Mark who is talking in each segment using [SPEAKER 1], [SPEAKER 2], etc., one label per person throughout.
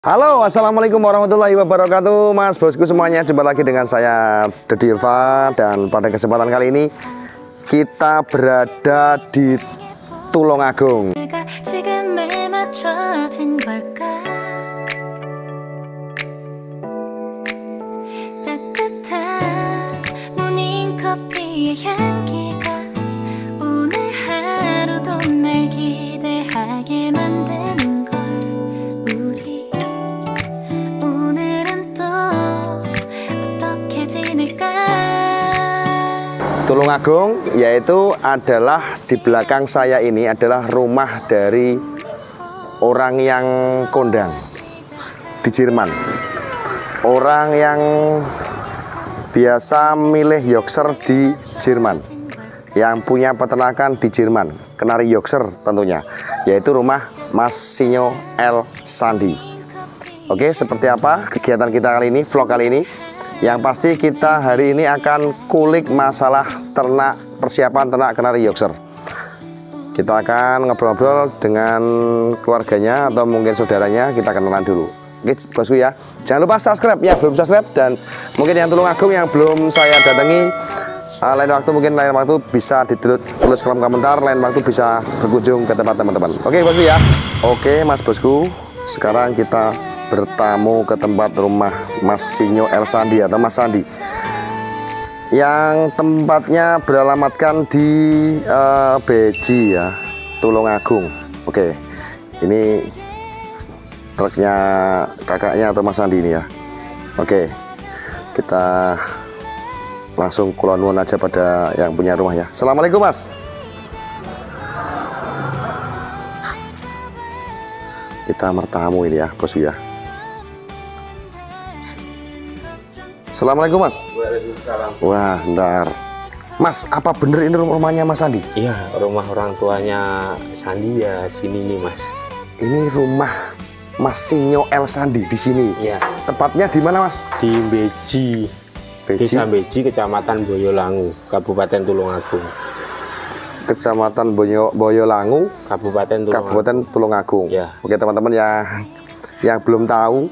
[SPEAKER 1] Halo, assalamualaikum warahmatullahi wabarakatuh, Mas bosku semuanya. Jumpa lagi dengan saya Dedi Irfan, dan pada kesempatan kali ini kita berada di Tulungagung. Tulungagung yaitu adalah di belakang saya ini adalah rumah dari orang yang kondang di Jerman, orang yang biasa milih Yorkshire di Jerman, yang punya peternakan di Jerman, Kenari Yorkshire tentunya, yaitu rumah Mas Sinyo El Sandi. Oke, seperti apa kegiatan kita kali ini, vlog kali ini? Yang pasti kita hari ini akan kulik masalah ternak, persiapan ternak Kenari Yorkshire. Kita akan ngobrol-ngobrol dengan keluarganya atau mungkin saudaranya, kita kenalan dulu. Oke bosku ya, jangan lupa subscribe yang belum subscribe, dan mungkin yang Tulungagung yang belum saya datangi, lain waktu bisa ditulis kolom komentar, lain waktu bisa berkunjung ke tempat teman-teman. Oke bosku ya. Oke Mas bosku, sekarang kita bertamu ke tempat rumah Mas Sinyo El Sandi atau Mas Sandi, yang tempatnya beralamatkan di Beji ya, Tulungagung. Oke, ini truknya kakaknya atau Mas Sandi ini ya. Oke, kita langsung kulon nuwun aja pada yang punya rumah ya. Assalamualaikum Mas. Kita bertamu ini ya bosku ya. Assalamualaikum Mas.
[SPEAKER 2] Waalaikumsalam.
[SPEAKER 1] Wah, sebentar. Mas, apa bener ini rumahnya Mas Sandi?
[SPEAKER 2] Iya, rumah orang tuanya Sandi ya sini nih Mas.
[SPEAKER 1] Ini rumah Mas Sinyo El Sandi di sini.
[SPEAKER 2] Iya.
[SPEAKER 1] Tepatnya di mana Mas?
[SPEAKER 2] Di Beji. Desa Beji, Kecamatan Boyolangu, Kabupaten Tulungagung.
[SPEAKER 1] Kecamatan Boyolangu, Kabupaten Tulungagung.
[SPEAKER 2] Ya.
[SPEAKER 1] Oke teman-teman yang belum tahu,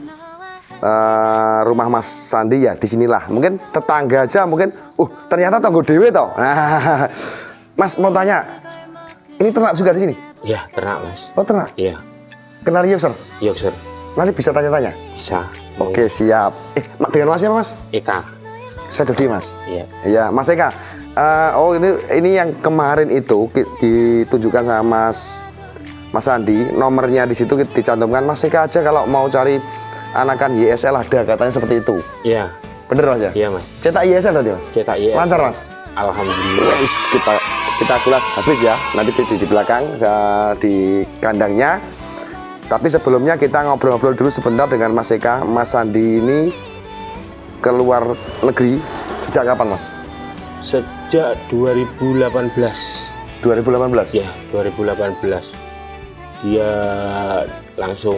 [SPEAKER 1] rumah Mas Sandi ya disinilah. Mungkin tetangga aja mungkin, ternyata tanggo dewe toh. Nah, Mas mau tanya, ini ternak juga di sini?
[SPEAKER 2] Iya, ternak Mas.
[SPEAKER 1] Oh ternak?
[SPEAKER 2] Iya.
[SPEAKER 1] Kenari Yorkshire?
[SPEAKER 2] Yorkshire.
[SPEAKER 1] Nanti bisa tanya-tanya?
[SPEAKER 2] Bisa.
[SPEAKER 1] Oke siap. Dengan Mas siapa Mas?
[SPEAKER 2] Eka.
[SPEAKER 1] Saya Dodi Mas.
[SPEAKER 2] Iya.
[SPEAKER 1] Iya Mas Eka. Oh ini yang kemarin itu ditunjukkan sama Mas Sandi, nomornya di situ dicantumkan Mas Eka aja kalau mau cari anakan YSL ada, katanya seperti itu.
[SPEAKER 2] Iya.
[SPEAKER 1] Bener Mas ya?
[SPEAKER 2] Iya Mas.
[SPEAKER 1] Cetak YSL tadi Mas?
[SPEAKER 2] Cetak YSL.
[SPEAKER 1] Lancar Mas?
[SPEAKER 2] Alhamdulillah.
[SPEAKER 1] Wes, kita kulas habis ya. Nanti di belakang di kandangnya. Tapi sebelumnya kita ngobrol-ngobrol dulu sebentar dengan Mas Eka. Mas Sandi ini keluar negeri sejak kapan Mas?
[SPEAKER 2] Sejak 2018.
[SPEAKER 1] 2018?
[SPEAKER 2] Ya, 2018. Dia langsung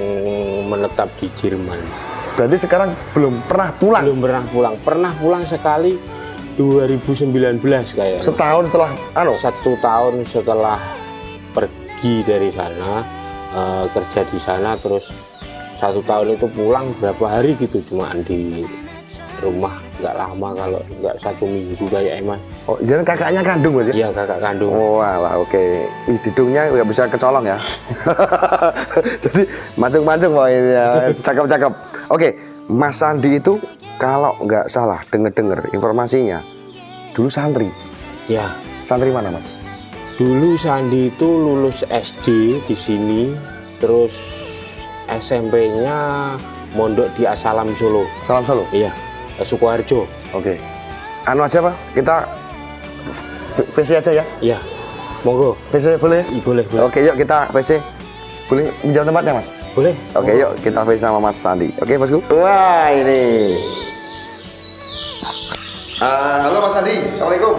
[SPEAKER 2] menetap di Jerman.
[SPEAKER 1] Berarti sekarang belum pernah pulang?
[SPEAKER 2] Belum pernah pulang. Pernah pulang sekali 2019 kayaknya.
[SPEAKER 1] Setahun setelah
[SPEAKER 2] 1 tahun setelah pergi dari sana, kerja di sana, terus 1 tahun itu pulang berapa hari gitu, cuma di rumah nggak lama, kalau nggak 1 minggu kayak Mas.
[SPEAKER 1] Oh, jadi kakaknya kandung berarti?
[SPEAKER 2] Iya, kakak kandung.
[SPEAKER 1] Oh, wah, oke. Hidungnya nggak bisa kecolong ya. Jadi mancung-mancung Pak ini ya. Cakep-cakep. Oke, Mas Sandi itu kalau nggak salah denger-denger informasinya dulu santri.
[SPEAKER 2] Ya.
[SPEAKER 1] Santri mana Mas?
[SPEAKER 2] Dulu Sandi itu lulus SD di sini, terus SMP-nya mondok di Asalam Solo.
[SPEAKER 1] Salam Solo?
[SPEAKER 2] Iya, Sukoharjo.
[SPEAKER 1] Oke. Anu aja Pak, kita VC aja ya?
[SPEAKER 2] Iya, monggo.
[SPEAKER 1] VC boleh?
[SPEAKER 2] Boleh, boleh.
[SPEAKER 1] Oke, yuk kita VC. Boleh pinjam tempatnya Mas?
[SPEAKER 2] Boleh.
[SPEAKER 1] Oke, yuk kita VC sama Mas Sandi. Oke bosku. Wah ini. Halo Mas Sandi, Assalamualaikum.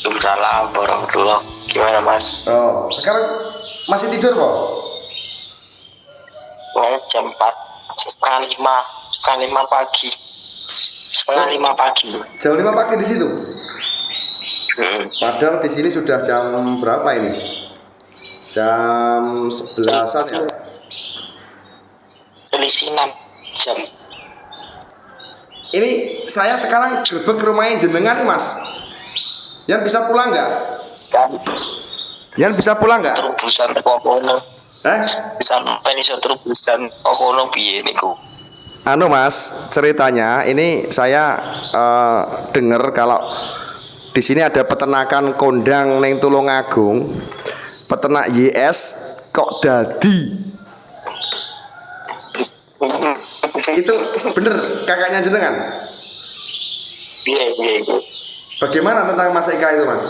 [SPEAKER 3] Waalaikumsalam warahmatullahi. Gimana Mas?
[SPEAKER 1] Oh, sekarang masih tidur Pak?
[SPEAKER 3] Jam 4, setengah 5 pagi. Setengah 5 pagi.
[SPEAKER 1] Jam 5 pagi di situ. Padahal di sini sudah jam berapa ini? Jam 11-an ya?
[SPEAKER 3] selisih 6 jam.
[SPEAKER 1] Ini saya sekarang grebek rumahnya jenengan nih Mas. Yang bisa pulang nggak?
[SPEAKER 3] Kan
[SPEAKER 1] Yang bisa pulang nggak?
[SPEAKER 3] terubusan kokono.
[SPEAKER 1] Eh?
[SPEAKER 3] Sampai iso terubusan kokono piye niku?
[SPEAKER 1] Anu Mas, ceritanya ini saya dengar kalau di sini ada peternakan kondang neng Tulungagung, peternak YS kok dadi. Itu bener kakaknya jenengan?
[SPEAKER 3] Iya.
[SPEAKER 1] Bagaimana tentang Mas Eka itu Mas?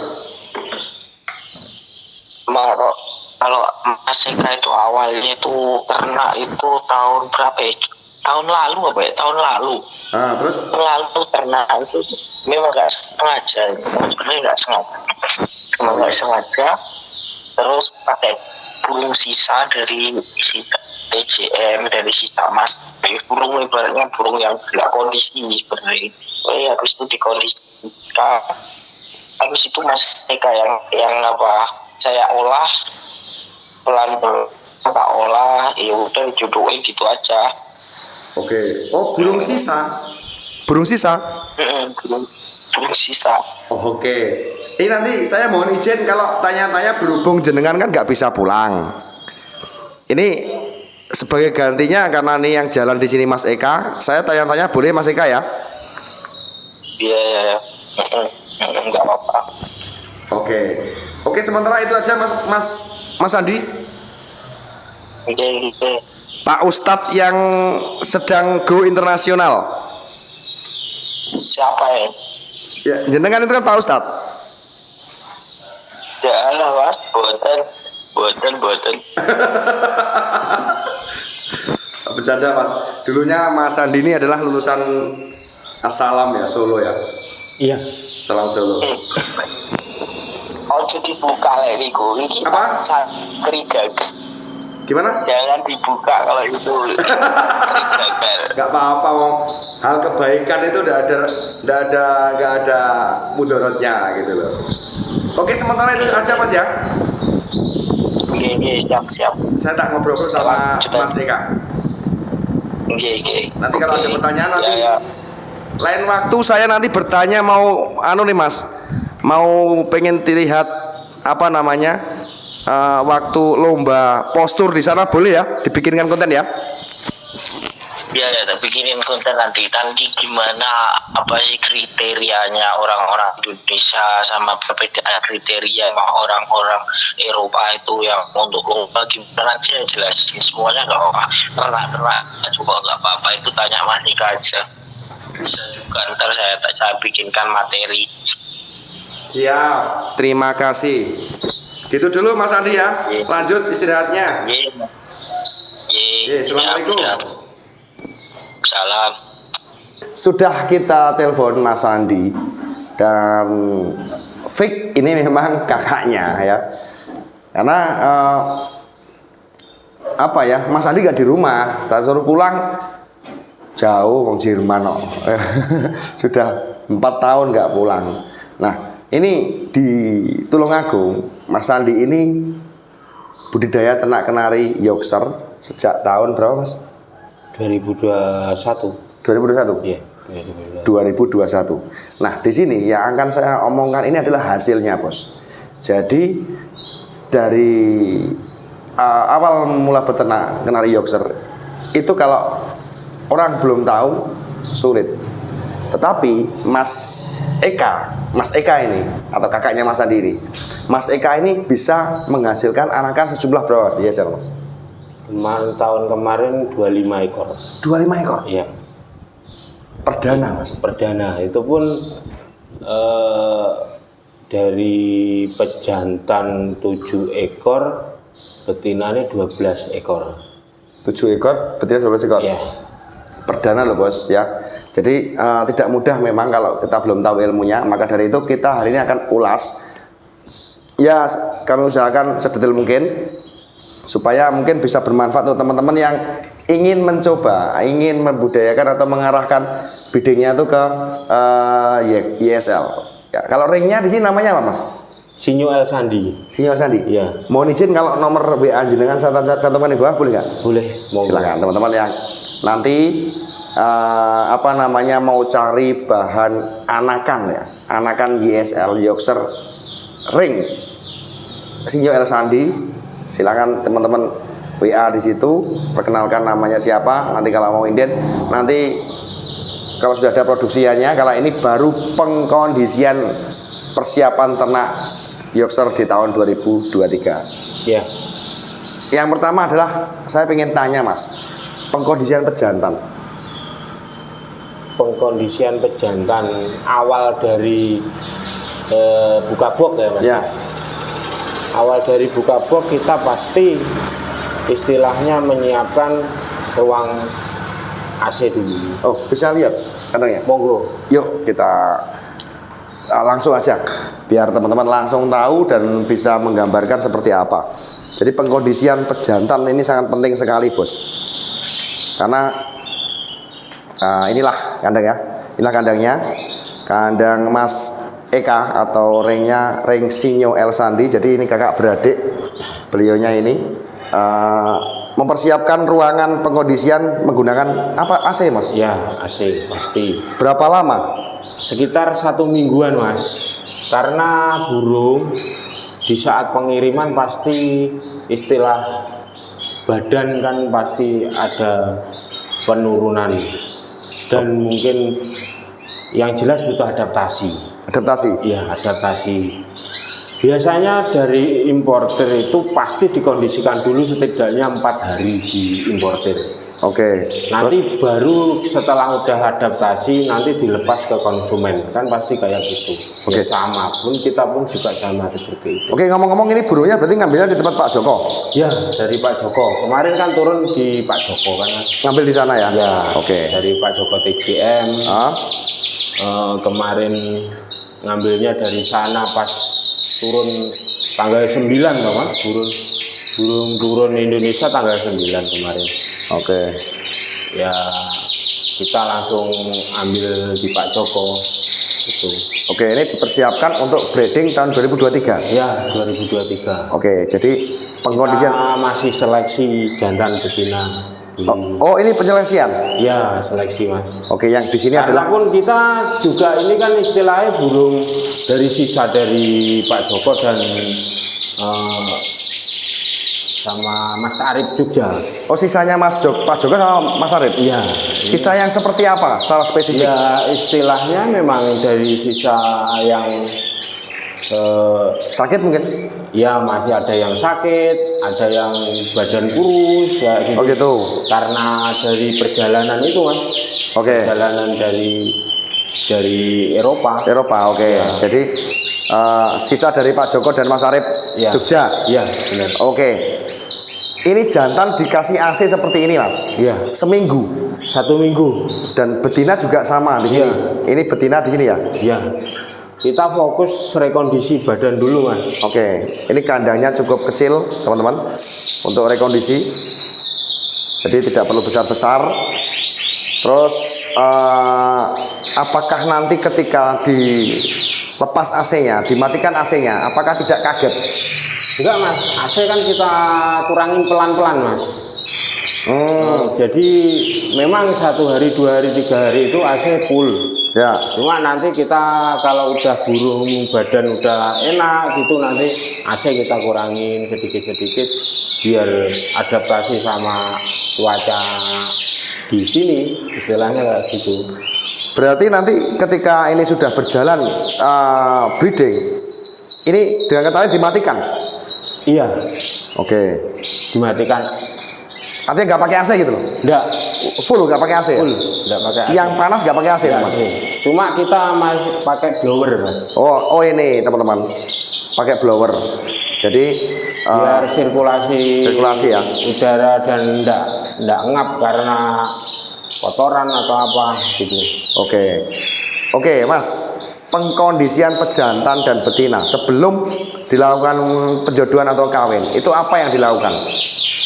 [SPEAKER 3] Kalau Mas Eka itu awalnya itu ternak itu tahun berapa ya? Tahun lalu apa ya? Tahun lalu.
[SPEAKER 1] Terus?
[SPEAKER 3] Tahun lalu ternak itu memang nggak sengaja. Sebenarnya nggak sengaja. Memang nggak sengaja. Terus pakai burung sisa dari sisa TJM, dari sisa Mas. Burung ibaratnya burung yang nggak kondisi sebenarnya. Habis itu dikondisikan. Habis itu Mas Eka yang apa? Saya olah pelan-pelan, tak olah, ya udah jodohin gitu aja.
[SPEAKER 1] Oke. Oh, burung sisa. Burung sisa.
[SPEAKER 3] Burung sisa.
[SPEAKER 1] Oh, oke. Ini nanti saya mohon izin kalau tanya-tanya berhubung jenengan kan nggak bisa pulang. Ini sebagai gantinya karena ini yang jalan di sini Mas Eka, saya tanya-tanya boleh Mas Eka ya?
[SPEAKER 3] Iya. Enggak apa-apa.
[SPEAKER 1] Oke, sementara itu aja Mas Andi.
[SPEAKER 3] Oke.
[SPEAKER 1] Pak Ustadz yang sedang go internasional.
[SPEAKER 3] Siapa ya?
[SPEAKER 1] Ya, jenengan itu kan Pak Ustadz.
[SPEAKER 3] Ya lah Mas, buatan.
[SPEAKER 1] Bercanda Mas. Dulunya Mas Andi ini adalah lulusan Assalam ya, Solo ya.
[SPEAKER 2] Iya.
[SPEAKER 1] Salam Solo.
[SPEAKER 3] Oh jadi buka lagi ini
[SPEAKER 1] Apa?
[SPEAKER 3] Kerigag.
[SPEAKER 1] Gimana?
[SPEAKER 3] Jangan dibuka kalau itu gagal.
[SPEAKER 1] Gak apa-apa Wong. Hal kebaikan itu nggak ada mudaratnya gitu loh. Oke, sementara itu aja Mas ya.
[SPEAKER 3] Oke, siap.
[SPEAKER 1] Saya tak ngobrol sama Mas Eka.
[SPEAKER 3] Oke.
[SPEAKER 1] Nanti kalau ada pertanyaan nanti
[SPEAKER 3] Ya.
[SPEAKER 1] lain waktu saya nanti bertanya mau anu nih Mas. Mau pengen dilihat apa namanya? Waktu lomba postur di sana boleh ya dibikinkan konten ya?
[SPEAKER 3] Ya, bikinin konten nanti gimana apa sih kriterianya orang-orang Indonesia sama perbedaan kriteria sama orang-orang Eropa itu yang untuk lomba gimana nanti yang jelasin semuanya nggak apa-apa. Ternak juga nggak apa-apa, itu tanya Mas Nika aja. Bisa juga ntar saya bikinkan materi.
[SPEAKER 1] Siap. Terima kasih. Gitu dulu Mas Andi ya. Lanjut istirahatnya. Assalamualaikum.
[SPEAKER 3] Salam.
[SPEAKER 1] Sudah kita telepon Mas Andi dan Fik ini memang kakaknya ya. Karena apa ya, Mas Andi gak di rumah, tak suruh pulang jauh, wong Jerman kok. Sudah 4 tahun nggak pulang. Nah, ini di Tulungagung, Mas Andi ini budidaya ternak kenari Yorkshire sejak tahun berapa Mas?
[SPEAKER 2] 2021.
[SPEAKER 1] 2021?
[SPEAKER 2] Iya,
[SPEAKER 1] 2021. Nah, di sini yang akan saya omongkan ini adalah hasilnya, Bos. Jadi dari awal mula beternak kenari Yorkshire itu kalau orang belum tahu sulit. Tetapi Mas Eka ini atau kakaknya Mas Andi ini, Mas Eka ini bisa menghasilkan anakan sejumlah berapa Mas? Iya, Mas.
[SPEAKER 2] Tahun kemarin 25 ekor.
[SPEAKER 1] 25 ekor?
[SPEAKER 2] Iya.
[SPEAKER 1] Perdana Mas?
[SPEAKER 2] Perdana, itu pun dari pejantan 7 ekor, betinanya 12 ekor.
[SPEAKER 1] 7 ekor, betina 12 ekor?
[SPEAKER 2] Iya.
[SPEAKER 1] Perdana loh Bos ya. Jadi tidak mudah memang kalau kita belum tahu ilmunya. Maka dari itu kita hari ini akan ulas. Ya kami usahakan sedetail mungkin supaya mungkin bisa bermanfaat untuk teman-teman yang ingin mencoba, ingin membudayakan atau mengarahkan breedingnya itu ke YSL. Ya, kalau ringnya di sini namanya apa Mas?
[SPEAKER 2] Sinyo El Sandi.
[SPEAKER 1] Sinyo Sandi.
[SPEAKER 2] Iya.
[SPEAKER 1] Mohon izin kalau nomor WA jenengan saya cantumkan di bawah boleh nggak?
[SPEAKER 2] Boleh.
[SPEAKER 1] Silakan teman-teman yang nanti apa namanya mau cari bahan anakan ya, anakan YSL Yorkshire Ring Sinyo El Sandi, silakan teman-teman WA di situ, perkenalkan namanya siapa. Nanti kalau mau inden, nanti kalau sudah ada produksiannya, kalau ini baru pengkondisian persiapan ternak Yorkshire di tahun 2023.
[SPEAKER 2] Ya.
[SPEAKER 1] Yang pertama adalah saya pengen tanya Mas, pengkondisian pejantan.
[SPEAKER 2] Pengkondisian pejantan awal dari buka box ya Mas.
[SPEAKER 1] Ya.
[SPEAKER 2] Awal dari buka box kita pasti istilahnya menyiapkan ruang AC dulu.
[SPEAKER 1] Oh, bisa lihat kandangnya?
[SPEAKER 2] Monggo.
[SPEAKER 1] Yuk kita langsung aja biar teman-teman langsung tahu dan bisa menggambarkan seperti apa. Jadi pengkondisian pejantan ini sangat penting sekali bos, karena inilah kandang ya, inilah kandangnya, kandang Mas Eka atau ringnya ring Sinyo El Sandi. Jadi ini kakak beradik beliaunya ini mempersiapkan ruangan pengkondisian menggunakan apa, AC Mas?
[SPEAKER 2] Ya, AC pasti.
[SPEAKER 1] Berapa lama?
[SPEAKER 2] Sekitar 1 mingguan Mas. Karena burung di saat pengiriman pasti istilah badan kan pasti ada penurunan dan mungkin yang jelas butuh adaptasi.
[SPEAKER 1] Adaptasi?
[SPEAKER 2] Ya, adaptasi. Biasanya dari importer itu pasti dikondisikan dulu setidaknya 4 hari di importer.
[SPEAKER 1] Oke.
[SPEAKER 2] Nanti
[SPEAKER 1] Terus?
[SPEAKER 2] baru setelah udah adaptasi nanti dilepas ke konsumen, kan pasti kayak gitu.
[SPEAKER 1] Oke.
[SPEAKER 2] Ya sama pun kita pun juga sama seperti itu.
[SPEAKER 1] Oke, ngomong-ngomong ini burungnya berarti ngambilnya di tempat Pak Joko?
[SPEAKER 2] Ya, dari Pak Joko. Kemarin kan turun di Pak Joko kan.
[SPEAKER 1] Ngambil di sana ya?
[SPEAKER 2] Ya.
[SPEAKER 1] Oke.
[SPEAKER 2] Dari Pak Joko TGM.
[SPEAKER 1] Ah,
[SPEAKER 2] Kemarin ngambilnya dari sana pas turun tanggal 9 loh Mas. Burung turun Indonesia tanggal 9 kemarin.
[SPEAKER 1] oke.
[SPEAKER 2] Ya kita langsung ambil di Pak Joko itu.
[SPEAKER 1] Oke, ini dipersiapkan untuk breeding tahun 2023.
[SPEAKER 2] Ya 2023.
[SPEAKER 1] Oke, jadi pengkondisian.
[SPEAKER 2] Kita masih seleksi jantan betina.
[SPEAKER 1] Oh, ini penyelesaian.
[SPEAKER 2] Ya seleksi Mas.
[SPEAKER 1] Oke, yang di sini
[SPEAKER 2] Karena
[SPEAKER 1] adalah
[SPEAKER 2] pun kita juga ini kan istilahnya burung dari sisa dari Pak Joko dan sama Mas Arif Jogja.
[SPEAKER 1] oh sisanya Pak Joko sama Mas Arif.
[SPEAKER 2] Iya.
[SPEAKER 1] Sisa yang seperti apa? Salah spesifik.
[SPEAKER 2] Ya istilahnya memang dari sisa yang
[SPEAKER 1] Sakit mungkin?
[SPEAKER 2] ya masih ada yang sakit, ada yang badan kurus ya gitu.
[SPEAKER 1] Oh gitu.
[SPEAKER 2] Karena dari perjalanan itu Mas.
[SPEAKER 1] Oke.
[SPEAKER 2] Perjalanan dari Eropa.
[SPEAKER 1] Eropa, oke.
[SPEAKER 2] Ya.
[SPEAKER 1] Jadi sisa dari Pak Joko dan Mas Arif
[SPEAKER 2] Ya.
[SPEAKER 1] Jogja.
[SPEAKER 2] Iya, benar.
[SPEAKER 1] Oke. Ini jantan dikasih AC seperti ini, Mas.
[SPEAKER 2] Iya.
[SPEAKER 1] Seminggu.
[SPEAKER 2] 1 minggu.
[SPEAKER 1] Dan betina juga sama di sini.
[SPEAKER 2] Iya.
[SPEAKER 1] Ini betina di sini ya.
[SPEAKER 2] Ya. Kita fokus rekondisi badan dulu Mas.
[SPEAKER 1] Oke. Ini kandangnya cukup kecil, teman-teman, untuk rekondisi. Jadi tidak perlu besar-besar. Terus apakah nanti ketika dilepas AC-nya, dimatikan AC-nya, apakah tidak kaget?
[SPEAKER 2] Enggak Mas, AC kan kita kurangin pelan-pelan Mas. Jadi memang 1 hari, 2 hari, 3 hari itu AC full.
[SPEAKER 1] Ya.
[SPEAKER 2] Cuma nanti kita kalau udah burung badan udah enak gitu nanti AC kita kurangin sedikit-sedikit biar adaptasi sama cuaca di sini istilahnya kayak gitu.
[SPEAKER 1] Berarti nanti ketika ini sudah berjalan breeding, ini dengan kata lain dimatikan.
[SPEAKER 2] Iya,
[SPEAKER 1] Oke.
[SPEAKER 2] dimatikan.
[SPEAKER 1] Artinya nggak pakai AC gitu loh.
[SPEAKER 2] Enggak
[SPEAKER 1] Full nggak pakai AC.
[SPEAKER 2] full, enggak pakai
[SPEAKER 1] Siang panas nggak pakai AC, teman.
[SPEAKER 2] Cuma kita masih pakai blower Mas.
[SPEAKER 1] Oh ini teman-teman, pakai blower. Jadi
[SPEAKER 2] Biar sirkulasi
[SPEAKER 1] ya.
[SPEAKER 2] udara dan enggak ngap karena kotoran atau apa gitu.
[SPEAKER 1] Oke, Mas. Pengkondisian pejantan dan betina sebelum dilakukan penjodohan atau kawin, itu apa yang dilakukan?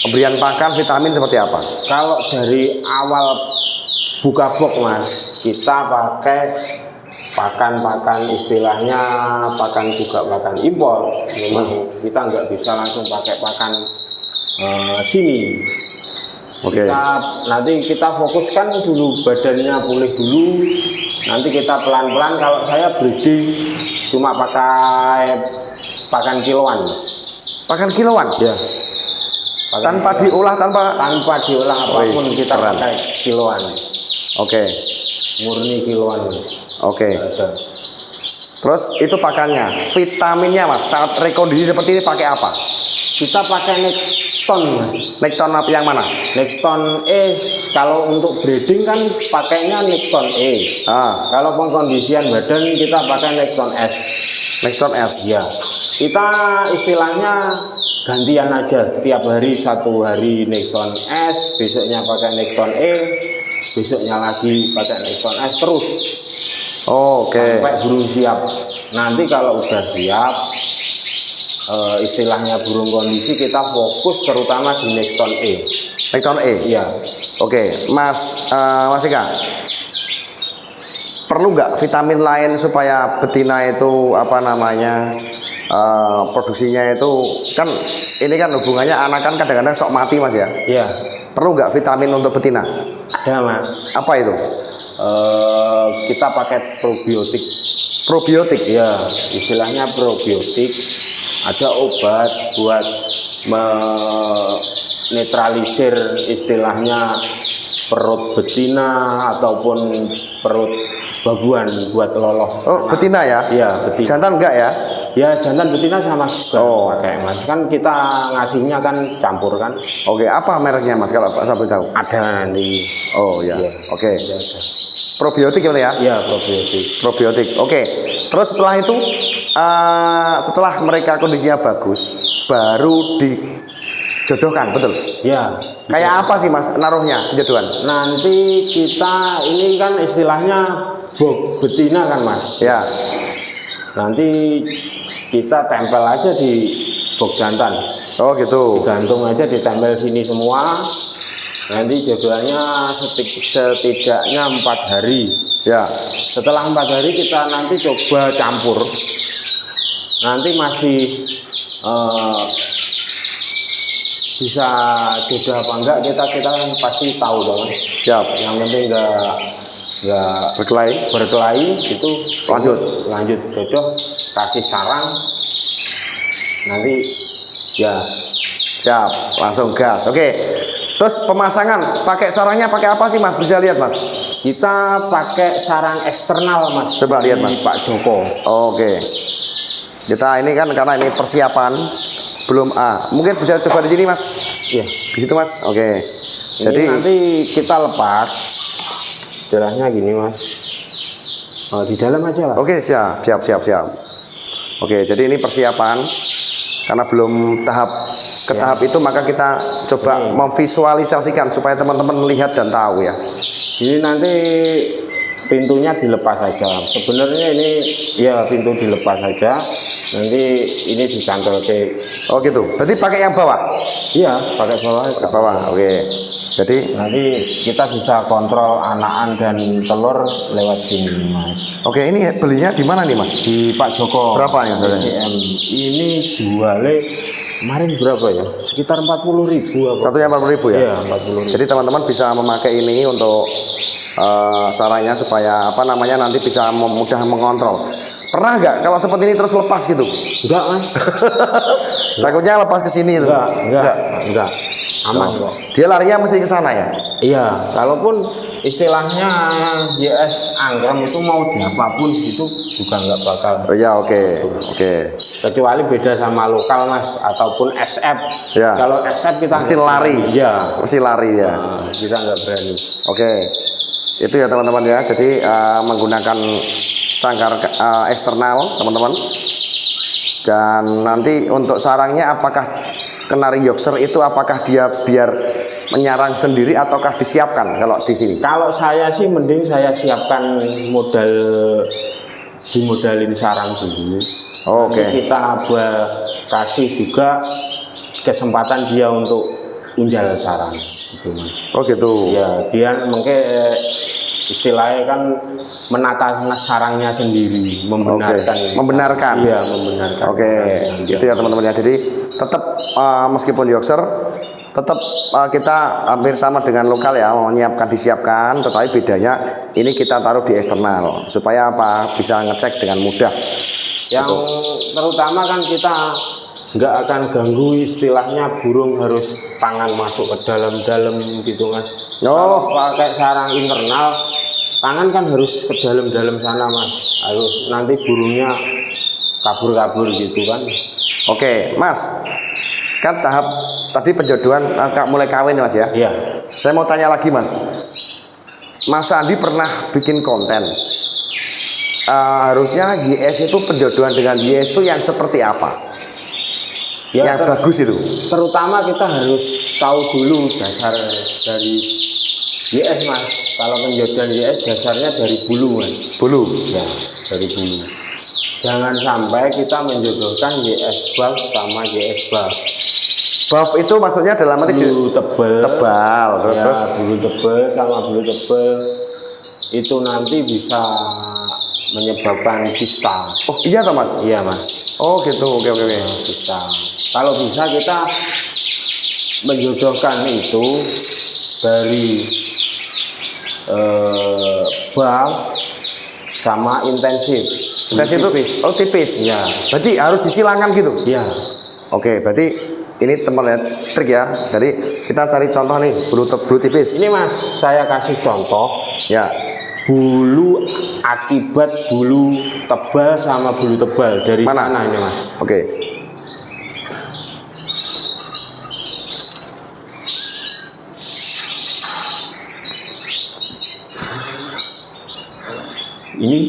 [SPEAKER 1] Pemberian pakan, vitamin seperti apa?
[SPEAKER 2] Kalau dari awal buka box Mas, kita pakai pakan istilahnya pakan juga pakan impor. Memang kita nggak bisa langsung pakai pakan sini.
[SPEAKER 1] Oke.
[SPEAKER 2] Nanti kita fokuskan dulu badannya pulih dulu. Nanti kita pelan-pelan. Kalau saya breeding cuma pakai pakan kiloan.
[SPEAKER 1] Pakan kiloan?
[SPEAKER 2] Ya.
[SPEAKER 1] Tanpa diolah, tanpa
[SPEAKER 2] diolah apapun, kita
[SPEAKER 1] keren.
[SPEAKER 2] pakai kiloan.
[SPEAKER 1] Oke.
[SPEAKER 2] Murni kiloan.
[SPEAKER 1] Oke.
[SPEAKER 2] Ada.
[SPEAKER 1] Terus itu pakannya, vitaminnya Mas, saat rekondisi seperti ini pakai apa?
[SPEAKER 2] Kita pakai Nexton, Mas.
[SPEAKER 1] Nekton yang mana?
[SPEAKER 2] Nexton E. Kalau untuk breeding kan pakainya Nexton E. Kalau pengkondisian badan kita pakai Nexton S.
[SPEAKER 1] Nekton S.
[SPEAKER 2] Ya, kita istilahnya gantian aja. Tiap hari, satu hari Nexton S, besoknya pakai Nexton E, besoknya lagi pakai Nexton S terus.
[SPEAKER 1] Oke.
[SPEAKER 2] Sampai burung siap. Nanti kalau udah siap, istilahnya burung kondisi, kita fokus terutama di Nexton E.
[SPEAKER 1] Nekton E.
[SPEAKER 2] Iya.
[SPEAKER 1] Oke, Mas Ika, perlu nggak vitamin lain supaya betina itu apa namanya produksinya itu kan ini kan hubungannya anak kan kadang-kadang sok mati Mas ya?
[SPEAKER 2] Iya.
[SPEAKER 1] Perlu nggak vitamin untuk betina?
[SPEAKER 2] Ada Mas.
[SPEAKER 1] Apa itu?
[SPEAKER 2] Kita pakai probiotik.
[SPEAKER 1] Probiotik.
[SPEAKER 2] Ya, istilahnya probiotik. Ada obat buat menetralisir istilahnya perut betina ataupun perut babuan buat loloh.
[SPEAKER 1] Oh, betina ya?
[SPEAKER 2] Iya, betina.
[SPEAKER 1] Jantan enggak ya?
[SPEAKER 2] Ya, jantan betina sama juga.
[SPEAKER 1] Oh.
[SPEAKER 2] Pakai Mas. Kan kita ngasihnya kan campur kan.
[SPEAKER 1] Oke, apa mereknya Mas kalau Pak sampai tahu?
[SPEAKER 2] Ada nanti.
[SPEAKER 1] Oh ya.
[SPEAKER 2] Iya.
[SPEAKER 1] Oke.
[SPEAKER 2] Ada.
[SPEAKER 1] Probiotik gimana ya?
[SPEAKER 2] Ya, probiotik.
[SPEAKER 1] Probiotik. Oke. Terus setelah itu setelah mereka kondisinya bagus, baru dijodohkan, betul?
[SPEAKER 2] Ya.
[SPEAKER 1] Kayak apa sih Mas naruhnya jodohan?
[SPEAKER 2] Nanti kita ini kan istilahnya bob betina kan Mas.
[SPEAKER 1] Ya.
[SPEAKER 2] Nanti kita tempel aja di box jantan.
[SPEAKER 1] Oh gitu.
[SPEAKER 2] Gantung aja ditempel sini semua. Nanti jodohannya setidaknya 4 hari.
[SPEAKER 1] Ya.
[SPEAKER 2] Setelah 4 hari kita nanti coba campur. Nanti masih bisa jodoh apa enggak kita pasti tahu dong.
[SPEAKER 1] Siap.
[SPEAKER 2] Yang penting enggak berkelahi itu
[SPEAKER 1] Lanjut
[SPEAKER 2] jodoh, kasih sarang nanti ya.
[SPEAKER 1] Siap. Langsung gas. Oke. Terus pemasangan pakai sarangnya pakai apa sih Mas? Bisa lihat Mas?
[SPEAKER 2] Kita pakai sarang eksternal Mas.
[SPEAKER 1] Coba lihat Mas.
[SPEAKER 2] Pak Joko.
[SPEAKER 1] Oke. Kita ini kan karena ini persiapan belum mungkin bisa coba di sini Mas.
[SPEAKER 2] Iya.
[SPEAKER 1] Di situ Mas. Oke.
[SPEAKER 2] Ini
[SPEAKER 1] Jadi
[SPEAKER 2] nanti kita lepas istilahnya gini Mas. Di dalam aja lah.
[SPEAKER 1] oke, siap. Oke, jadi ini persiapan karena belum ke tahap itu maka kita coba memvisualisasikan supaya teman-teman melihat dan tahu ya.
[SPEAKER 2] Ini nanti pintunya dilepas saja. Sebenarnya ini ya pintu dilepas saja. Nanti ini dicantol ke.
[SPEAKER 1] Oh gitu. Berarti pakai yang bawah?
[SPEAKER 2] Iya, pakai bawah.
[SPEAKER 1] Ke bawah. Oke. Jadi
[SPEAKER 2] nanti kita bisa kontrol anakan dan telur lewat sini, Mas.
[SPEAKER 1] oke, ini belinya di mana nih Mas?
[SPEAKER 2] Di Pak Joko.
[SPEAKER 1] Berapa ya, Saudara?
[SPEAKER 2] BCM. Ini jualnya kemarin berapa ya? Sekitar 40.000 apa?
[SPEAKER 1] Satunya 40.000 ya?
[SPEAKER 2] Iya, 40.000.
[SPEAKER 1] Jadi teman-teman bisa memakai ini untuk sarangnya supaya apa namanya nanti bisa mudah mengontrol. Pernah nggak kalau seperti ini terus lepas gitu?
[SPEAKER 2] Enggak, Mas.
[SPEAKER 1] Takutnya lepas ke sini tuh.
[SPEAKER 2] Enggak. Aman kok.
[SPEAKER 1] Dia larinya mesti ke sana ya?
[SPEAKER 2] Iya, kalaupun istilahnya JS anggrem itu mau diapapun itu juga nggak bakal.
[SPEAKER 1] Oh ya, oke.
[SPEAKER 2] Kecuali beda sama lokal Mas ataupun SF.
[SPEAKER 1] Ya.
[SPEAKER 2] Kalau SF kita
[SPEAKER 1] Mesti
[SPEAKER 2] nggak
[SPEAKER 1] lari.
[SPEAKER 2] berani. Iya.
[SPEAKER 1] Mesti lari ya.
[SPEAKER 2] Kita nggak berani.
[SPEAKER 1] Oke. Itu ya teman-teman ya. Jadi menggunakan sangkar eksternal teman-teman. Dan nanti untuk sarangnya apakah Kenari Yorkshire itu apakah dia biar menyarang sendiri ataukah disiapkan kalau di sini?
[SPEAKER 2] Kalau saya sih mending saya siapkan dimodalin sarang dulu.
[SPEAKER 1] Oke.
[SPEAKER 2] Nanti kita kasih juga kesempatan dia untuk unjal sarang gitu Mas.
[SPEAKER 1] Oh gitu.
[SPEAKER 2] Ya, dia mungkin istilahnya kan menata sarangnya sendiri, membenarkan.
[SPEAKER 1] Oke, membenarkan.
[SPEAKER 2] Iya, membenarkan.
[SPEAKER 1] Oke, itu ya teman-teman ya. Jadi tetap meskipun Yorkshire tetap kita hampir sama dengan lokal ya, menyiapkan disiapkan, tetapi bedanya ini kita taruh di eksternal supaya apa? Bisa ngecek dengan mudah.
[SPEAKER 2] Yang terutama kan kita nggak akan ganggu istilahnya burung harus tangan masuk ke dalam-dalam gitu mas.
[SPEAKER 1] Oh,
[SPEAKER 2] Kalau pakai sarang internal, tangan kan harus ke dalam-dalam sana mas. Harus nanti burungnya kabur-kabur gitu kan.
[SPEAKER 1] oke, Mas. Kan tahap tadi penjodohan mulai kawin Mas ya.
[SPEAKER 2] Iya.
[SPEAKER 1] Saya mau tanya lagi Mas. Mas Andi pernah bikin konten. Harusnya YS itu penjodohan dengan YS itu yang seperti apa?
[SPEAKER 2] Ya,
[SPEAKER 1] Yang bagus itu.
[SPEAKER 2] terutama kita harus tahu dulu dasar dari YS mas. Kalau penjodohan YS dasarnya dari bulu mas.
[SPEAKER 1] Bulu.
[SPEAKER 2] Ya, dari bulu. Jangan sampai kita menjodohkan YS buff sama YS buff.
[SPEAKER 1] Buff itu maksudnya dalam arti
[SPEAKER 2] Bulu tebel,
[SPEAKER 1] terus
[SPEAKER 2] ya,
[SPEAKER 1] terus.
[SPEAKER 2] bulu tebel sama bulu tebel itu nanti bisa menyebabkan kista.
[SPEAKER 1] Oh iya toh Mas.
[SPEAKER 2] Iya mas.
[SPEAKER 1] Oh gitu. Oke.
[SPEAKER 2] Bisa. Kalau bisa kita menjodohkan itu dari buff sama intensif.
[SPEAKER 1] Tes itu tipis.
[SPEAKER 2] Iya.
[SPEAKER 1] Berarti harus disilangkan gitu.
[SPEAKER 2] Iya.
[SPEAKER 1] Oke, berarti ini teman lihat trik ya. Jadi kita cari contoh nih bulu tipis.
[SPEAKER 2] Ini mas, saya kasih contoh
[SPEAKER 1] Ya.
[SPEAKER 2] bulu akibat bulu tebal sama bulu tebal dari
[SPEAKER 1] Mana?
[SPEAKER 2] sana ini mas.
[SPEAKER 1] Oke.
[SPEAKER 2] Ini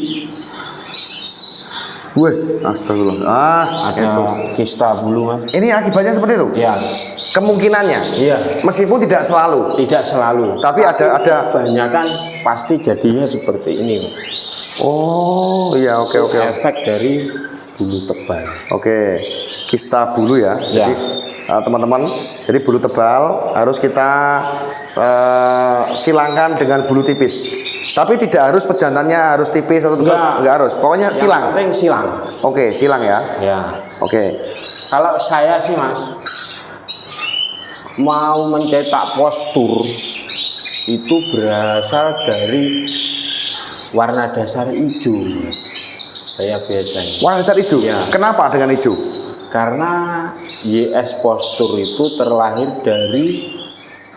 [SPEAKER 1] Wih, astagfirullah.
[SPEAKER 2] ada
[SPEAKER 1] itu.
[SPEAKER 2] kista bulu mas.
[SPEAKER 1] Ini akibatnya seperti itu.
[SPEAKER 2] Ya,
[SPEAKER 1] Kemungkinannya.
[SPEAKER 2] iya.
[SPEAKER 1] Meskipun tidak selalu.
[SPEAKER 2] Tidak selalu.
[SPEAKER 1] Tapi ada.
[SPEAKER 2] Kebanyakan pasti jadinya seperti ini mas.
[SPEAKER 1] Oh, iya oke.
[SPEAKER 2] Efek dari bulu tebal.
[SPEAKER 1] Oke. Kista bulu ya.
[SPEAKER 2] Ya.
[SPEAKER 1] Jadi teman-teman, jadi bulu tebal harus kita silangkan dengan bulu tipis. Tapi tidak harus pejantannya harus tipis atau enggak harus. Pokoknya
[SPEAKER 2] Yang
[SPEAKER 1] silang.
[SPEAKER 2] penting silang.
[SPEAKER 1] Oke, silang ya.
[SPEAKER 2] Ya.
[SPEAKER 1] Oke.
[SPEAKER 2] Kalau saya sih mas mau mencetak postur itu berasal dari warna dasar hijau. Saya biasanya.
[SPEAKER 1] Warna dasar hijau.
[SPEAKER 2] Ya.
[SPEAKER 1] Kenapa dengan hijau?
[SPEAKER 2] Karena YS postur itu terlahir dari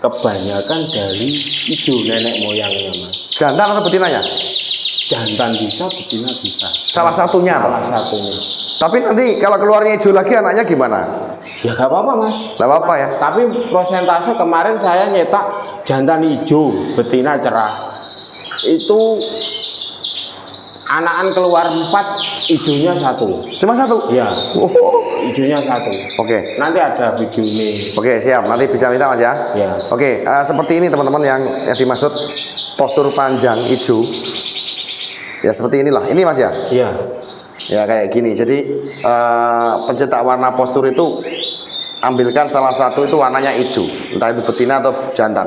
[SPEAKER 2] kebanyakan dari hijau nenek moyangnya mas.
[SPEAKER 1] Jantan atau betinanya?
[SPEAKER 2] Jantan bisa, betina bisa.
[SPEAKER 1] Salah satunya apa?
[SPEAKER 2] Salah satunya.
[SPEAKER 1] Tapi nanti kalau keluarnya hijau lagi anaknya gimana?
[SPEAKER 2] Ya gak apa-apa mas.
[SPEAKER 1] Gak apa-apa ya.
[SPEAKER 2] Tapi prosentase kemarin saya nyetak jantan hijau, betina cerah. Itu anakan keluar 4, hijaunya 1.
[SPEAKER 1] Cuma satu?
[SPEAKER 2] Iya,
[SPEAKER 1] Oh.
[SPEAKER 2] hijaunya 1.
[SPEAKER 1] Oke.
[SPEAKER 2] Nanti ada video ini.
[SPEAKER 1] Oke, siap. Nanti bisa minta Mas ya.
[SPEAKER 2] Ya.
[SPEAKER 1] Oke, seperti ini teman-teman yang dimaksud postur panjang hijau. Ya seperti inilah. Ini Mas ya.
[SPEAKER 2] Iya.
[SPEAKER 1] Ya kayak gini. Jadi pencetak warna postur itu ambilkan salah satu itu warnanya hijau, entah itu betina atau jantan.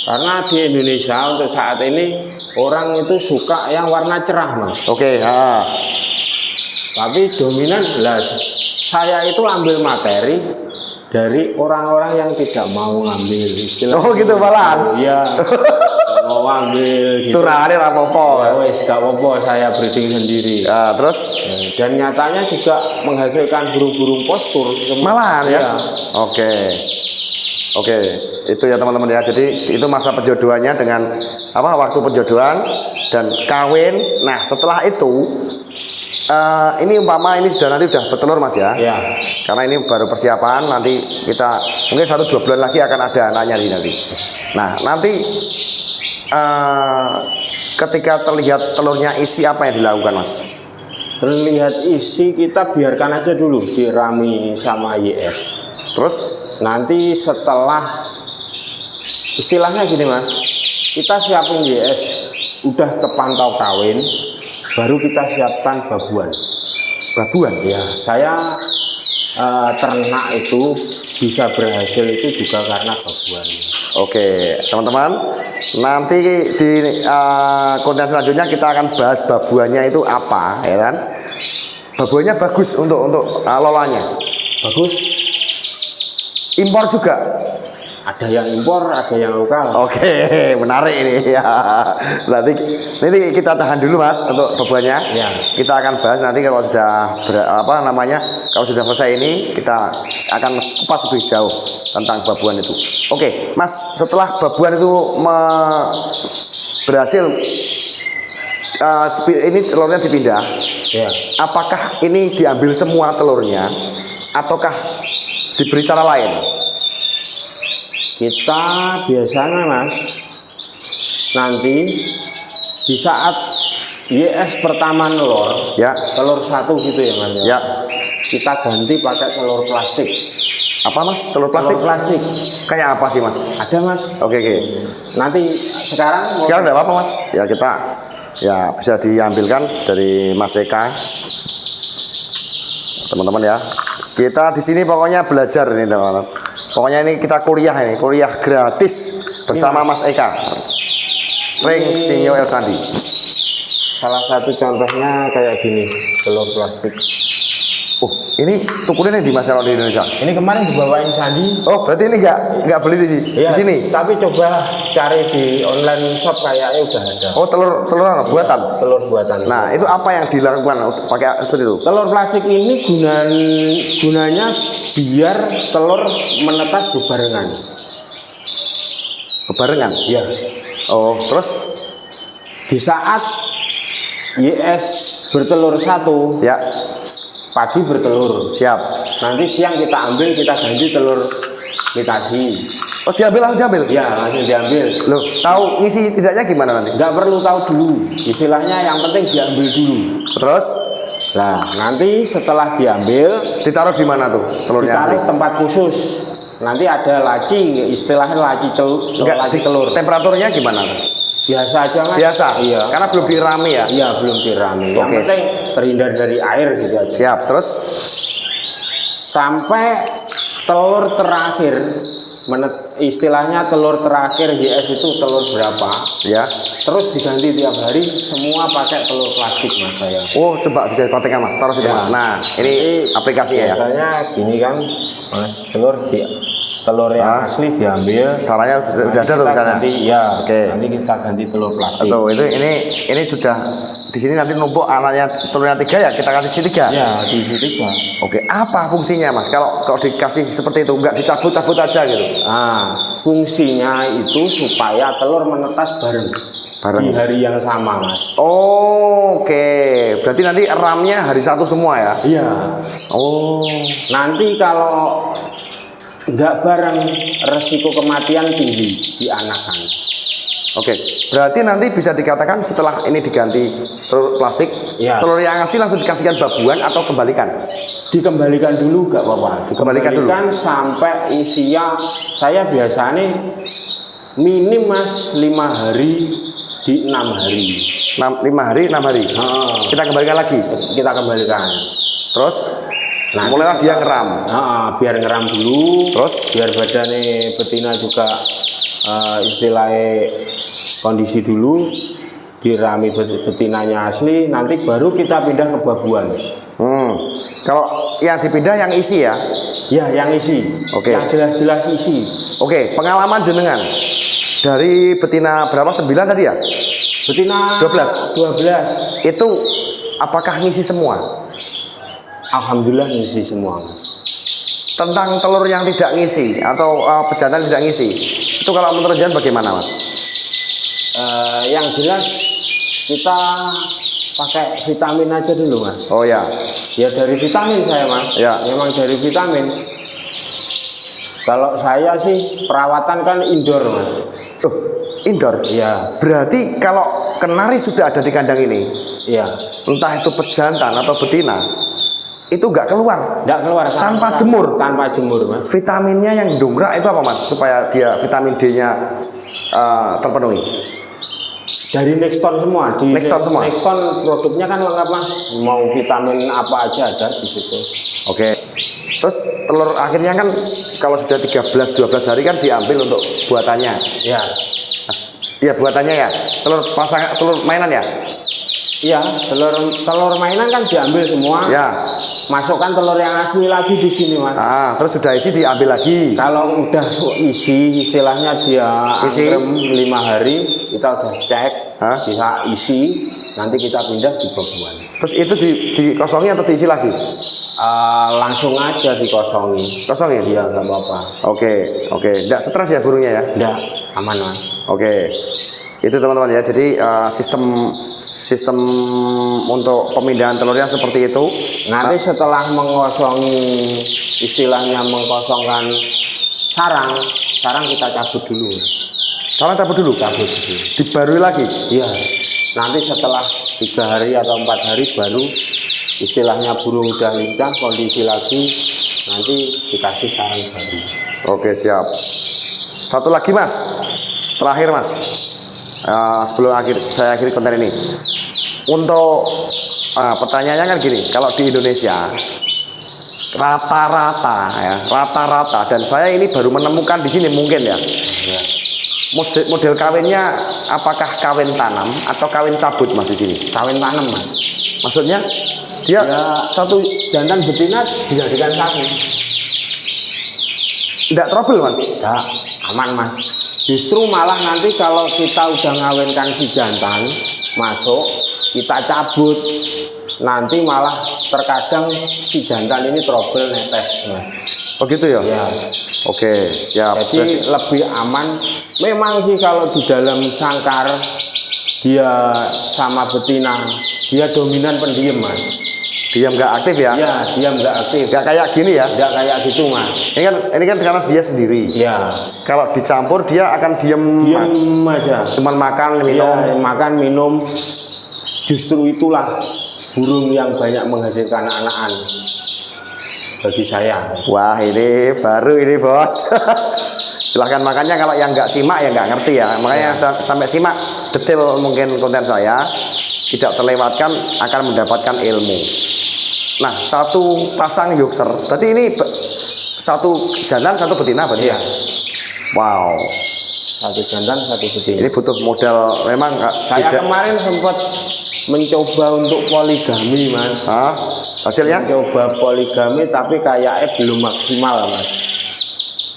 [SPEAKER 2] Karena di Indonesia untuk saat ini orang itu suka yang warna cerah mas.
[SPEAKER 1] Oke,
[SPEAKER 2] Tapi dominan lah. Saya itu ambil materi dari orang-orang yang tidak mau ngambil istilah.
[SPEAKER 1] Oh gitu malahan.
[SPEAKER 2] Iya. Nggak mau ambil. Gitu.
[SPEAKER 1] Turane rapopo.
[SPEAKER 2] Ya wes gak apa-apa saya breeding sendiri.
[SPEAKER 1] Ya, terus
[SPEAKER 2] Dan nyatanya juga menghasilkan burung-burung postur.
[SPEAKER 1] malahan ya.
[SPEAKER 2] Iya.
[SPEAKER 1] Oke, itu ya teman-teman ya. Jadi itu masa penjodohannya dengan waktu penjodohan dan kawin. Nah setelah itu ini umpama ini sudah bertelur mas ya.
[SPEAKER 2] Iya.
[SPEAKER 1] Karena ini baru persiapan, nanti kita mungkin 1-2 bulan lagi akan ada anaknya nanti. Nah nanti ketika terlihat telurnya isi apa yang dilakukan mas?
[SPEAKER 2] Terlihat isi kita biarkan aja dulu dirami sama YS.
[SPEAKER 1] Terus
[SPEAKER 2] Nanti setelah istilahnya gini mas, kita siapin YS udah kepantau kawin, baru kita siapkan babuan.
[SPEAKER 1] babuan.
[SPEAKER 2] Ya, saya ternak itu bisa berhasil itu juga karena babuan.
[SPEAKER 1] Oke, teman-teman, nanti di konten selanjutnya kita akan bahas babuannya itu apa, ya kan? Babuannya bagus untuk lolanya.
[SPEAKER 2] Bagus.
[SPEAKER 1] Impor juga.
[SPEAKER 2] Ada yang impor, ada yang lokal.
[SPEAKER 1] Oke, menarik ini ya. Nanti kita tahan dulu Mas untuk babuannya.
[SPEAKER 2] Ya.
[SPEAKER 1] Kita akan bahas nanti kalau sudah kalau sudah selesai ini kita akan kupas lebih jauh tentang babuan itu. Oke, Mas, setelah babuan itu berhasil ini telurnya dipindah.
[SPEAKER 2] Ya.
[SPEAKER 1] Apakah ini diambil semua telurnya ataukah diberi cara lain?
[SPEAKER 2] Kita biasanya Mas, nanti di saat YS pertama nelor,
[SPEAKER 1] Ya.
[SPEAKER 2] telur satu gitu ya Mas.
[SPEAKER 1] Ya.
[SPEAKER 2] Kita ganti pakai telur plastik.
[SPEAKER 1] Apa Mas? Telur plastik?
[SPEAKER 2] Telur plastik.
[SPEAKER 1] Kayak apa sih Mas?
[SPEAKER 2] Ada Mas.
[SPEAKER 1] Oke.
[SPEAKER 2] Nanti sekarang
[SPEAKER 1] Sekarang enggak apa-apa Mas. Ya kita bisa diambilkan dari Mas Eka. Teman-teman ya. Kita di sini pokoknya belajar ini teman-teman. Pokoknya ini kita kuliah gratis bersama Mas Eka. Ring Sinyo El Sandi.
[SPEAKER 2] salah satu contohnya kayak gini, telur plastik.
[SPEAKER 1] Oh, ini tukulnya di Mas di Indonesia.
[SPEAKER 2] Ini kemarin dibawain Sandi.
[SPEAKER 1] Oh, berarti ini nggak beli di sini.
[SPEAKER 2] Tapi coba cari di online shop kayaknya udah ada.
[SPEAKER 1] Oh, telur buatan.
[SPEAKER 2] Telur buatan.
[SPEAKER 1] Nah, itu apa yang dilakukan pakai seperti itu?
[SPEAKER 2] Telur plastik ini gunanya biar telur menetas bebarengan.
[SPEAKER 1] Bebarengan.
[SPEAKER 2] Ya.
[SPEAKER 1] Oh, terus
[SPEAKER 2] Di saat YS bertelur satu,
[SPEAKER 1] ya,
[SPEAKER 2] pagi bertelur.
[SPEAKER 1] siap.
[SPEAKER 2] Nanti siang kita ambil, kita ganti telur mitasi.
[SPEAKER 1] Oh, diambil.
[SPEAKER 2] Ya, langsung diambil.
[SPEAKER 1] Loh, tahu ngisi tidaknya gimana nanti?
[SPEAKER 2] Nggak perlu tahu dulu. Istilahnya yang penting diambil dulu.
[SPEAKER 1] Terus
[SPEAKER 2] Nah, nanti setelah diambil,
[SPEAKER 1] ditaruh di mana tuh telurnya asli?
[SPEAKER 2] ditaruh tempat khusus. Nanti ada laci, istilahnya laci telur.
[SPEAKER 1] Temperaturnya gimana?
[SPEAKER 2] Biasa aja Mas.
[SPEAKER 1] Biasa.
[SPEAKER 2] Iya.
[SPEAKER 1] Karena belum dirami ya.
[SPEAKER 2] Iya, belum dirami. Yang
[SPEAKER 1] Oke.
[SPEAKER 2] penting terhindar dari air gitu aja.
[SPEAKER 1] Siap. Terus
[SPEAKER 2] Sampai telur terakhir, istilahnya telur terakhir YS itu telur berapa?
[SPEAKER 1] ya.
[SPEAKER 2] Terus diganti tiap hari, semua pakai telur plastik Mas saya.
[SPEAKER 1] Oh, coba bisa dipraktekkan Mas. Taruh situ
[SPEAKER 2] Ya.
[SPEAKER 1] Mas. Nah, ini aplikasinya ya.
[SPEAKER 2] Biasanya gini kan, Mas, telur yang asli diambil.
[SPEAKER 1] Caranya udah ada tuh
[SPEAKER 2] Kita
[SPEAKER 1] misalnya.
[SPEAKER 2] ganti, ya.
[SPEAKER 1] Oke.
[SPEAKER 2] Nanti kita ganti telur plastik.
[SPEAKER 1] Tuh, ini sudah di sini nanti numpuk anaknya telurnya 3 ya, kita kasih 3.
[SPEAKER 2] Ya, diisi 3.
[SPEAKER 1] Oke, apa fungsinya Mas? Kalau dikasih seperti itu, nggak dicabut-cabut aja gitu.
[SPEAKER 2] Nah, fungsinya itu supaya telur menetas bareng. Di hari yang sama Mas.
[SPEAKER 1] Oh, oke. Berarti nanti ramnya hari satu semua ya?
[SPEAKER 2] Iya.
[SPEAKER 1] Oh.
[SPEAKER 2] Nanti kalau nggak bareng, resiko kematian tinggi di anakan.
[SPEAKER 1] Oke, berarti nanti bisa dikatakan setelah ini diganti telur plastik,
[SPEAKER 2] Ya.
[SPEAKER 1] telur yang asli langsung dikasihkan babuan atau kembalikan?
[SPEAKER 2] Dikembalikan dulu nggak apa-apa.
[SPEAKER 1] Kembalikan dulu.
[SPEAKER 2] Sampai usia saya biasanya minim Mas 5 hari di 6 hari.
[SPEAKER 1] 5 hari, 6 hari. Kita kembalikan lagi.
[SPEAKER 2] Kita kembalikan.
[SPEAKER 1] Terus,
[SPEAKER 2] Nah,
[SPEAKER 1] mulailah dia ngeram.
[SPEAKER 2] Biar ngeram dulu.
[SPEAKER 1] Terus,
[SPEAKER 2] Biar badannya betina juga istilahnya kondisi dulu, dirami betinanya asli, nanti baru kita pindah ke babuan.
[SPEAKER 1] Kalau yang dipindah yang isi ya?
[SPEAKER 2] Ya, yang isi.
[SPEAKER 1] Oke.
[SPEAKER 2] Yang jelas-jelas isi.
[SPEAKER 1] Oke, pengalaman jenengan dari betina berapa? 9 tadi ya?
[SPEAKER 2] Betina 12.
[SPEAKER 1] Itu apakah ngisi semua?
[SPEAKER 2] Alhamdulillah ngisi semua.
[SPEAKER 1] Tentang telur yang tidak ngisi atau pejantan tidak ngisi, itu kalau menurut jenengan bagaimana Mas?
[SPEAKER 2] Yang jelas kita pakai vitamin aja dulu Mas.
[SPEAKER 1] Oh ya.
[SPEAKER 2] Ya dari vitamin saya Mas.
[SPEAKER 1] Ya.
[SPEAKER 2] Memang dari vitamin. Kalau saya sih perawatan kan indoor Mas.
[SPEAKER 1] Oh, indoor?
[SPEAKER 2] Iya.
[SPEAKER 1] Berarti kalau kenari sudah ada di kandang ini,
[SPEAKER 2] Iya.
[SPEAKER 1] entah itu pejantan atau betina, itu nggak keluar.
[SPEAKER 2] Nggak keluar
[SPEAKER 1] Tanpa jemur?
[SPEAKER 2] Tanpa jemur Mas.
[SPEAKER 1] Vitaminnya yang dongkrak itu apa Mas? Supaya dia vitamin D-nya terpenuhi.
[SPEAKER 2] Dari Nexton semua. Di
[SPEAKER 1] Nexton semua?
[SPEAKER 2] Nexton produknya kan lengkap Mas. Mau vitamin apa aja ada di situ.
[SPEAKER 1] Oke. Terus telur akhirnya kan kalau sudah 13-12 hari kan diambil untuk buatannya.
[SPEAKER 2] Ya,
[SPEAKER 1] Iya buatannya ya. Telur mainan ya.
[SPEAKER 2] iya, telur mainan kan diambil semua.
[SPEAKER 1] Ya.
[SPEAKER 2] Masukkan telur yang asli lagi di sini, Mas.
[SPEAKER 1] Terus sudah isi diambil lagi.
[SPEAKER 2] Kalau udah isi, istilahnya dia
[SPEAKER 1] Isi.
[SPEAKER 2] angkrem 5 hari, kita udah cek,
[SPEAKER 1] Hah?
[SPEAKER 2] bisa isi, nanti kita pindah di bebuan.
[SPEAKER 1] Terus itu dikosongi atau diisi lagi?
[SPEAKER 2] Langsung aja dikosongi.
[SPEAKER 1] Kosongin?
[SPEAKER 2] Iya, nggak apa-apa.
[SPEAKER 1] Oke. Nggak stres ya burungnya ya?
[SPEAKER 2] Udah aman, Mas.
[SPEAKER 1] Oke. Itu teman-teman ya. Jadi sistem untuk pemindahan telurnya seperti itu.
[SPEAKER 2] Nanti setelah mengosongi, istilahnya mengkosongkan sarang kita cabut dulu.
[SPEAKER 1] Salah cabut dulu.
[SPEAKER 2] Cabut dulu.
[SPEAKER 1] Dibarui lagi.
[SPEAKER 2] Iya. Nanti setelah 3 hari atau 4 hari baru istilahnya burung udah lincah, kondisi lagi, nanti dikasih sarang baru.
[SPEAKER 1] Oke siap. Satu lagi Mas. Terakhir Mas. Sebelum saya akhiri konten ini. Untuk pertanyaannya kan gini, kalau di Indonesia rata-rata dan saya ini baru menemukan di sini mungkin ya.
[SPEAKER 2] Ya.
[SPEAKER 1] Model kawinnya apakah kawin tanam atau kawin cabut Mas di sini?
[SPEAKER 2] Kawin tanam, Mas.
[SPEAKER 1] Maksudnya dia
[SPEAKER 2] Ya,
[SPEAKER 1] satu
[SPEAKER 2] jantan betina dijadikan satu.
[SPEAKER 1] tidak trouble Mas.
[SPEAKER 2] Ya, aman, Mas. Justru malah nanti kalau kita udah ngawinkan si jantan masuk, kita cabut, nanti malah terkadang si jantan ini trouble netes, Mas.
[SPEAKER 1] Oh gitu ya?
[SPEAKER 2] Ya.
[SPEAKER 1] Oke, siap.
[SPEAKER 2] Jadi lebih aman. Memang sih kalau di dalam sangkar dia sama betina, dia dominan pendiam, Mas.
[SPEAKER 1] Diam nggak aktif ya?
[SPEAKER 2] Ya, dia nggak aktif.
[SPEAKER 1] Nggak kayak gini ya?
[SPEAKER 2] Nggak kayak gitu, Mas.
[SPEAKER 1] Ini kan karena dia sendiri.
[SPEAKER 2] Ya,
[SPEAKER 1] Kalau dicampur dia akan diem
[SPEAKER 2] aja.
[SPEAKER 1] cuman makan minum.
[SPEAKER 2] Ya, makan minum. Justru itulah burung yang banyak menghasilkan anak-anak bagi saya.
[SPEAKER 1] Wah ini baru ini bos. Silahkan makannya, kalau yang nggak simak ya nggak ngerti ya. Makanya sampai simak detail mungkin konten saya, tidak terlewatkan akan mendapatkan ilmu. Nah satu pasang Yorkshire, berarti ini satu jantan satu betina berarti ya? Wow.
[SPEAKER 2] Satu jantan, satu betina.
[SPEAKER 1] Ini butuh modal memang
[SPEAKER 2] Saya
[SPEAKER 1] tidak.
[SPEAKER 2] kemarin sempat mencoba untuk poligami, Mas.
[SPEAKER 1] Hasilnya?
[SPEAKER 2] Mencoba poligami tapi kayaknya belum maksimal, Mas.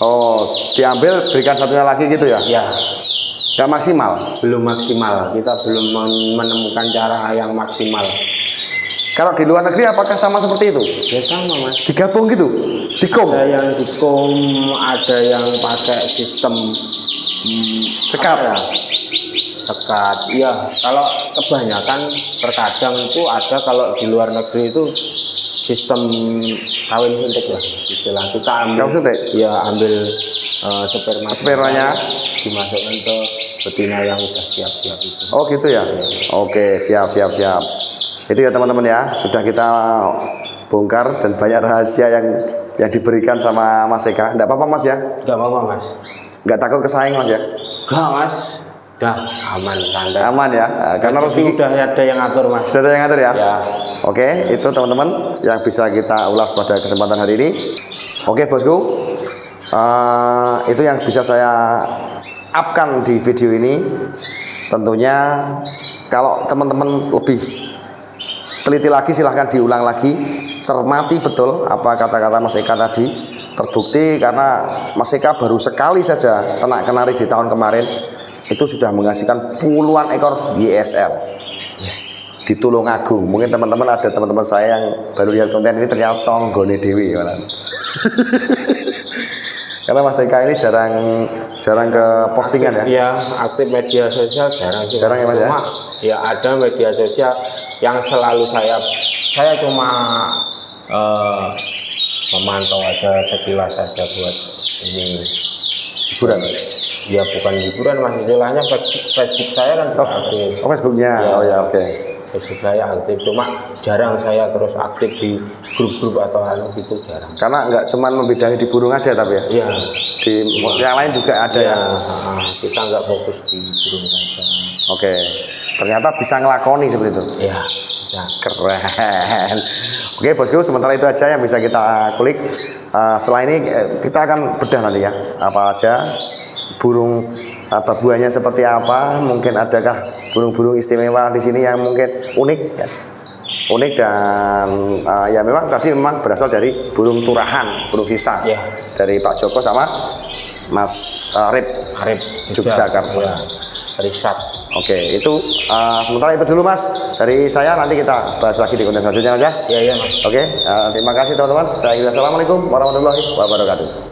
[SPEAKER 1] Oh, diambil berikan satunya lagi gitu ya?
[SPEAKER 2] Ya,
[SPEAKER 1] Nggak maksimal.
[SPEAKER 2] belum maksimal. Kita belum menemukan cara yang maksimal.
[SPEAKER 1] Kalau di luar negeri apakah sama seperti itu?
[SPEAKER 2] Ya sama, Mas.
[SPEAKER 1] Digabung gitu? Dikom?
[SPEAKER 2] Ada yang dikom, ada yang pakai sistem
[SPEAKER 1] Sekat?
[SPEAKER 2] apa ya? Sekat. Iya, kalau kebanyakan terkadang itu ada, kalau di luar negeri itu sistem kawin suntik lah istilah. Kita ambil,
[SPEAKER 1] Kawin suntik?
[SPEAKER 2] ya ambil
[SPEAKER 1] Spermanya?
[SPEAKER 2] dimasukkan ke betina yang sudah siap-siap itu.
[SPEAKER 1] Oh gitu ya? Oke, siap. Itu ya teman-teman ya, sudah kita bongkar dan banyak rahasia yang diberikan sama Mas Eka. Nggak apa-apa Mas ya?
[SPEAKER 2] Gak apa-apa, Mas.
[SPEAKER 1] Nggak takut kesaing Mas ya?
[SPEAKER 2] Gak, Mas. Dah aman, santai.
[SPEAKER 1] Aman ya? Karena rezeki
[SPEAKER 2] udah ada yang ngatur, Mas.
[SPEAKER 1] sudah ada yang ngatur ya?
[SPEAKER 2] Ya.
[SPEAKER 1] Oke, itu teman-teman yang bisa kita ulas pada kesempatan hari ini. Oke bosku, itu yang bisa saya upkan di video ini. Tentunya kalau teman-teman lebih teliti lagi silahkan diulang lagi, cermati betul apa kata-kata Mas Eka tadi. Terbukti karena Mas Eka baru sekali saja ternak kenari di tahun kemarin itu sudah menghasilkan puluhan ekor YSL di Tulungagung. Mungkin teman-teman ada teman-teman saya yang baru lihat konten ini ternyata tonggone dewi karena Mas Eka ini jarang ke postingan ya.
[SPEAKER 2] Iya, aktif media sosial jarang sih.
[SPEAKER 1] Jarang ya, Mas, ya?
[SPEAKER 2] Cuma ya ada media sosial yang selalu saya cuma memantau aja sekilas saja buat ini
[SPEAKER 1] Hiburan.
[SPEAKER 2] ya, bukan hiburan, Mas, istilahnya Facebook saya kan juga aktif.
[SPEAKER 1] Oh Facebooknya,
[SPEAKER 2] Ya.
[SPEAKER 1] oh ya oke.
[SPEAKER 2] Facebook saya aktif, cuma jarang saya terus aktif di grup-grup atau hal gitu, jarang.
[SPEAKER 1] Karena nggak cuma membidangi di burung aja tapi ya,
[SPEAKER 2] Iya.
[SPEAKER 1] di yang lain juga ada
[SPEAKER 2] Ya,
[SPEAKER 1] ya.
[SPEAKER 2] kita nggak fokus di burung saja.
[SPEAKER 1] Oke, ternyata bisa ngelakoni seperti itu.
[SPEAKER 2] Ya, bisa.
[SPEAKER 1] Keren. Oke bosku, sementara itu aja yang bisa kita kulik. Setelah ini kita akan bedah nanti ya, apa aja burung buahnya seperti apa, mungkin adakah burung-burung istimewa di sini yang mungkin unik ya. Unik dan ya memang berasal dari burung turahan, burung sisa
[SPEAKER 2] Ya.
[SPEAKER 1] dari Pak Joko sama Mas Arif Yogyakarta.
[SPEAKER 2] Ya, riset.
[SPEAKER 1] Oke, itu sementara itu dulu Mas dari saya, nanti kita bahas lagi di konten selanjutnya aja.
[SPEAKER 2] Iya, Mas.
[SPEAKER 1] Oke, terima kasih teman-teman. Saya Assalamualaikum warahmatullahi wabarakatuh.